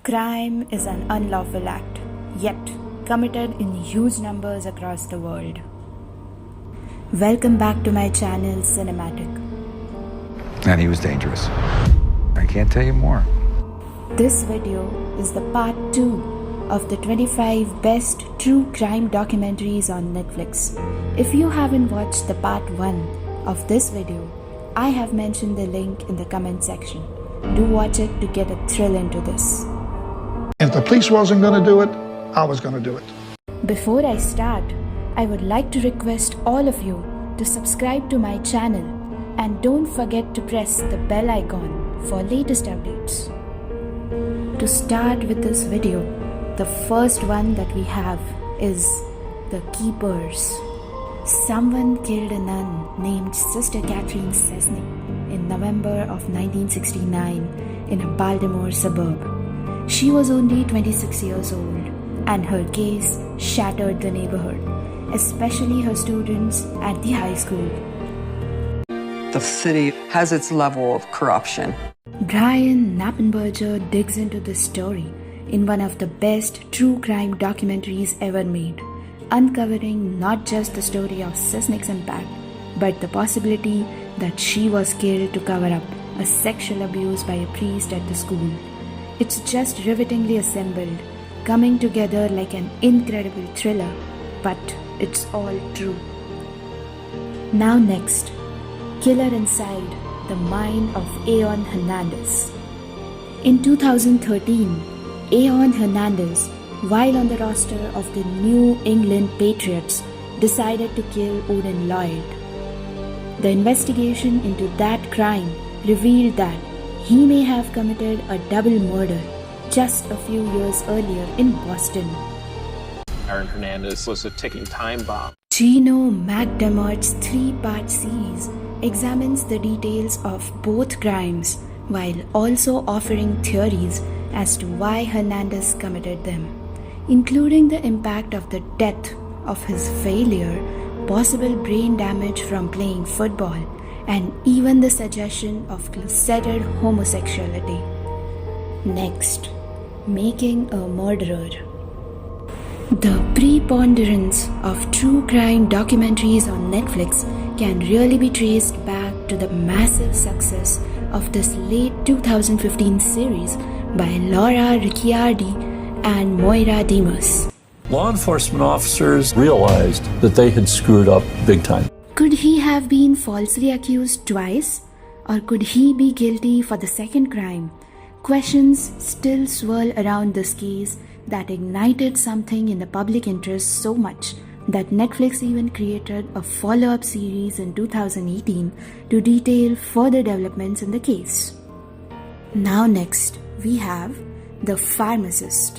Crime is an unlawful act, yet committed in huge numbers across the world. Welcome back to my channel, Cinematic. And he was dangerous. I can't tell you more. This video is the part 2 of the 25 best true crime documentaries on Netflix. If you haven't watched the part 1 of this video, I have mentioned the link in the comment section. Do watch it to get a thrill into this. If the police wasn't going to do it, I was going to do it. Before I start, I would like to request all of you to subscribe to my channel and don't forget to press the bell icon for latest updates. To start with this video, the first one that we have is The Keepers. Someone killed a nun named Sister Catherine Cessnick in November of 1969 in a Baltimore suburb. She was only 26 years old, and her case shattered the neighborhood, especially her students at the high school. The city has its level of corruption. Brian Knappenberger digs into this story in one of the best true crime documentaries ever made, uncovering not just the story of Cessnick's impact, but the possibility that she was killed to cover up a sexual abuse by a priest at the school. It's just rivetingly assembled, coming together like an incredible thriller, but it's all true. Now next, Killer Inside the Mind of Aon Hernandez. In 2013, Aon Hernandez, while on the roster of the New England Patriots, decided to kill Odin Lloyd. The investigation into that crime revealed that he may have committed a double murder just a few years earlier in Boston. Hernandez was a ticking time bomb. Gino McDermott's 3-part series examines the details of both crimes while also offering theories as to why Hernandez committed them, including the impact of the death of his failure, possible brain damage from playing football, and even the suggestion of closeted homosexuality. Next, Making a Murderer. The preponderance of true crime documentaries on Netflix can really be traced back to the massive success of this late 2015 series by Laura Ricciardi and Moira Demas. Law enforcement officers realized that they had screwed up big time. Could he have been falsely accused twice? Or could he be guilty for the second crime? Questions still swirl around this case that ignited something in the public interest so much that Netflix even created a follow-up series in 2018 to detail further developments in the case. Now next, we have The Pharmacist.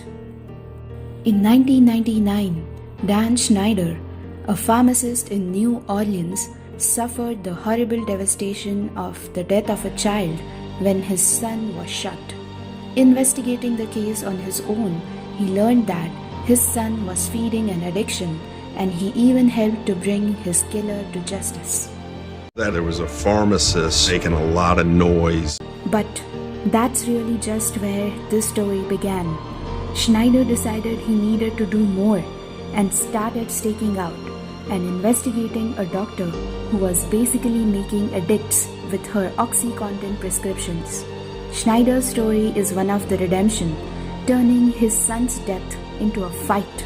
In 1999, Dan Schneider, a pharmacist in New Orleans, suffered the horrible devastation of the death of a child when his son was shot. Investigating the case on his own, he learned that his son was feeding an addiction, and he even helped to bring his killer to justice. That there was a pharmacist making a lot of noise. But that's really just where this story began. Schneider decided he needed to do more and started staking out and investigating a doctor who was basically making addicts with her OxyContin prescriptions. Schneider's story is one of the redemption, turning his son's death into a fight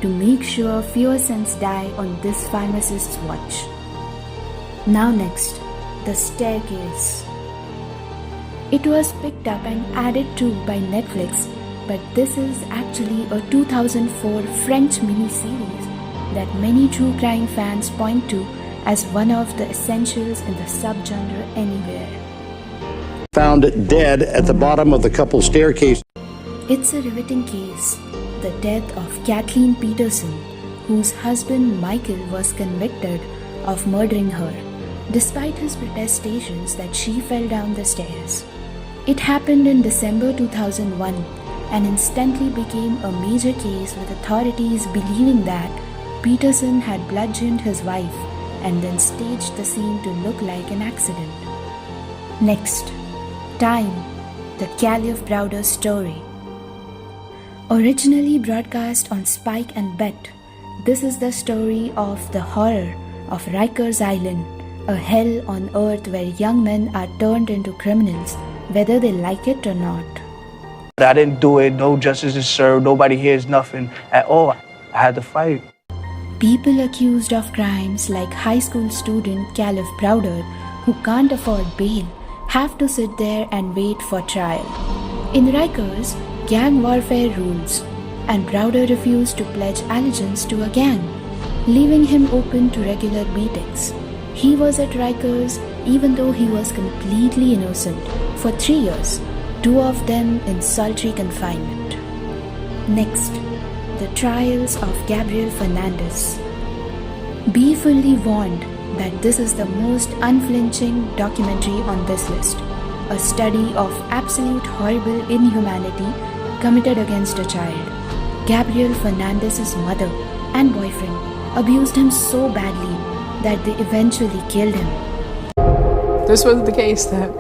to make sure fewer sons die on this pharmacist's watch. Now next, The Staircase. It was picked up and added to by Netflix, but this is actually a 2004 French mini-series that many true crime fans point to as one of the essentials in the subgenre anywhere. Found dead at the bottom of the couple's staircase. It's a riveting case, the death of Kathleen Peterson, whose husband Michael was convicted of murdering her, despite his protestations that she fell down the stairs. It happened in December 2001 and instantly became a major case, with authorities believing that Peterson had bludgeoned his wife and then staged the scene to look like an accident. Next, Time, the Caliph Browder story. Originally broadcast on Spike and Bet, this is the story of the horror of Rikers Island, a hell on earth where young men are turned into criminals, whether they like it or not. I didn't do it, no justice is served, nobody hears nothing at all. I had to fight. People accused of crimes like high school student Caleb Browder, who can't afford bail, have to sit there and wait for trial. In Rikers, gang warfare rules, and Browder refused to pledge allegiance to a gang, leaving him open to regular beatings. He was at Rikers even though he was completely innocent for 3 years, 2 of them in solitary confinement. Next, the trials of Gabriel Fernandez. Be fully warned that this is the most unflinching documentary on this list, a study of absolute horrible inhumanity committed against a child. Gabriel Fernandez's mother and boyfriend abused him so badly that they eventually killed him. This was the case that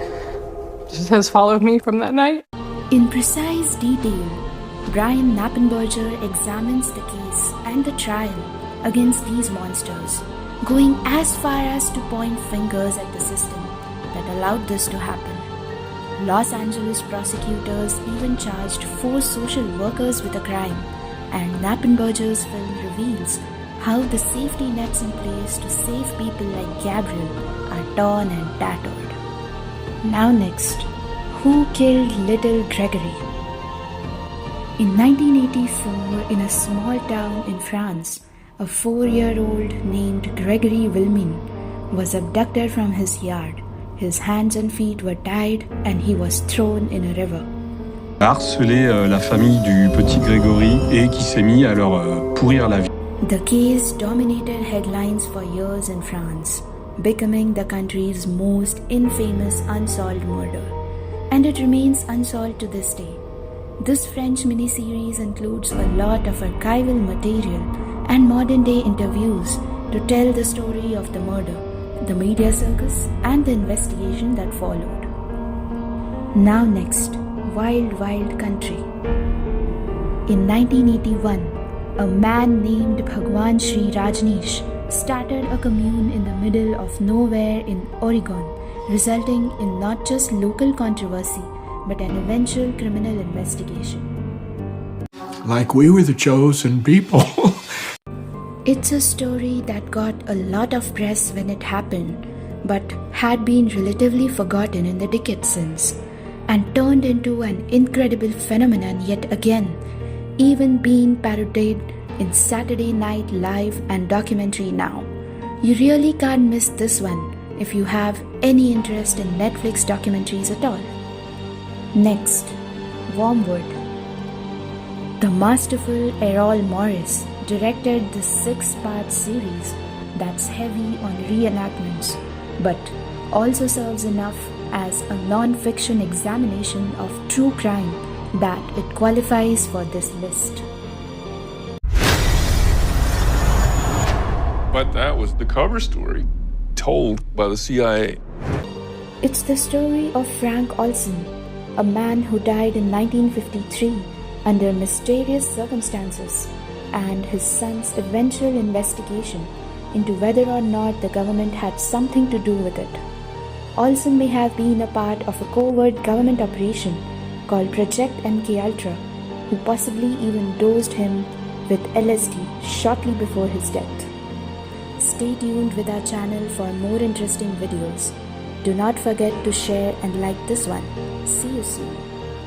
just has followed me from that night. In precise detail, Brian Knappenberger examines the case and the trial against these monsters, going as far as to point fingers at the system that allowed this to happen. Los Angeles prosecutors even charged 4 social workers with a crime, and Knappenberger's film reveals how the safety nets in place to save people like Gabriel are torn and tattered. Now next, who killed little Gregory? In 1984, in a small town in France, a 4-year-old named Gregory Wilmin was abducted from his yard. His hands and feet were tied and he was thrown in a river. Harcelé la famille du petit Grégory et qui s'est mis à leur pourrir la vie. The case dominated headlines for years in France, becoming the country's most infamous unsolved murder, and it remains unsolved to this day. This French miniseries includes a lot of archival material and modern-day interviews to tell the story of the murder, the media circus, and the investigation that followed. Now next, Wild Wild Country. In 1981, a man named Bhagwan Sri Rajneesh started a commune in the middle of nowhere in Oregon, resulting in not just local controversy, but an eventual criminal investigation. Like we were the chosen people. It's a story that got a lot of press when it happened, but had been relatively forgotten in the decades since, and turned into an incredible phenomenon yet again, even being parodied in Saturday Night Live and Documentary Now. You really can't miss this one if you have any interest in Netflix documentaries at all. Next, Wormwood. The masterful Errol Morris directed this 6-part series that's heavy on reenactments, but also serves enough as a non-fiction examination of true crime that it qualifies for this list. But that was the cover story, told by the CIA. It's the story of Frank Olson, a man who died in 1953 under mysterious circumstances, and his son's eventual investigation into whether or not the government had something to do with it. Olson may have been a part of a covert government operation called Project MKUltra, who possibly even dosed him with LSD shortly before his death. Stay tuned with our channel for more interesting videos. Do not forget to share and like this one. See you soon.